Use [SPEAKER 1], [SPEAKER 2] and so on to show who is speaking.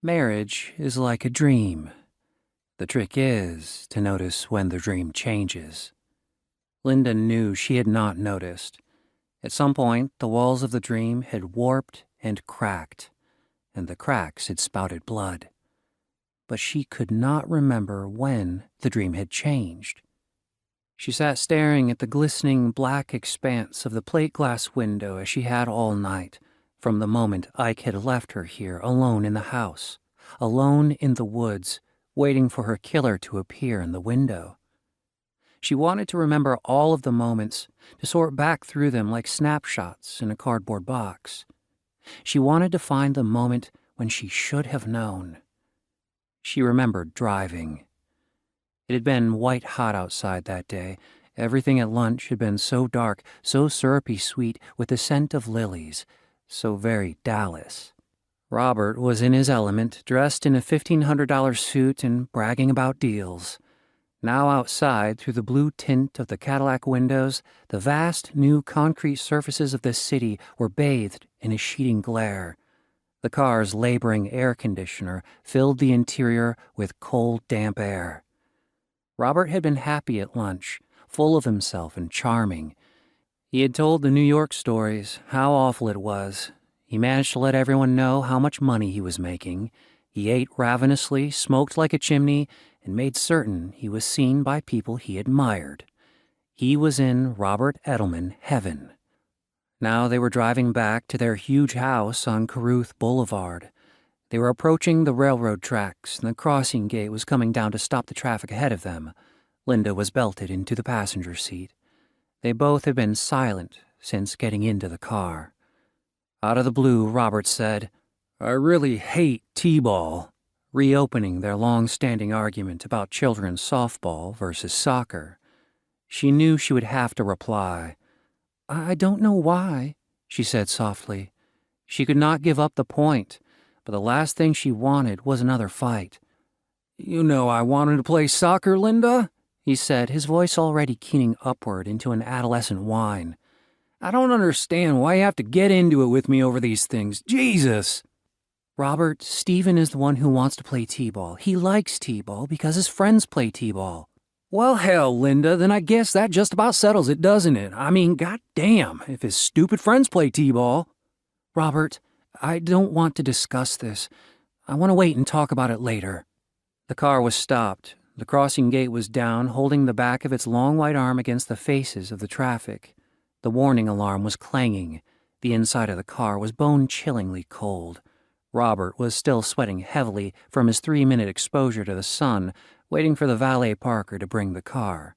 [SPEAKER 1] Marriage is like a dream. The trick is to notice when the dream changes. Linda knew she had not noticed. At some point, the walls of the dream had warped and cracked, and the cracks had spouted blood. But she could not remember when the dream had changed. She sat staring at the glistening black expanse of the plate glass window as she had all night, from the moment Ike had left her here alone in the house, alone in the woods, waiting for her killer to appear in the window. She wanted to remember all of the moments, to sort back through them like snapshots in a cardboard box. She wanted to find the moment when she should have known. She remembered driving. It had been white hot outside that day. Everything at lunch had been so dark, so syrupy sweet with the scent of lilies, so very Dallas. Robert was in his element, dressed in a $1,500 suit and bragging about deals. Now outside, through the blue tint of the Cadillac windows, the vast new concrete surfaces of the city were bathed in a sheeting glare. The car's laboring air conditioner filled the interior with cold, damp air. Robert had been happy at lunch, full of himself and charming. He had told the New York stories, how awful it was. He managed to let everyone know how much money he was making. He ate ravenously, smoked like a chimney, and made certain he was seen by people he admired. He was in Robert Edelman heaven. Now they were driving back to their huge house on Caruth Boulevard. They were approaching the railroad tracks, and the crossing gate was coming down to stop the traffic ahead of them. Linda was belted into the passenger seat. They both had been silent since getting into the car. Out of the blue, Robert said, "I really hate T-ball," reopening their long-standing argument about children's softball versus soccer. She knew she would have to reply. "I don't know why," she said softly. She could not give up the point, but the last thing she wanted was another fight. "You know I wanted to play soccer, Linda," he said, his voice already keening upward into an adolescent whine. "I don't understand why you have to get into it with me over these things. Jesus!" "Robert, Stephen is the one who wants to play T-ball. He likes T-ball because his friends play T-ball." "Well, hell, Linda, then I guess that just about settles it, doesn't it? I mean, goddamn, if his stupid friends play T-ball." "Robert, I don't want to discuss this. I want to wait and talk about it later." The car was stopped. The crossing gate was down, holding the back of its long white arm against the faces of the traffic. The warning alarm was clanging. The inside of the car was bone-chillingly cold. Robert was still sweating heavily from his 3-minute exposure to the sun, waiting for the valet parker to bring the car.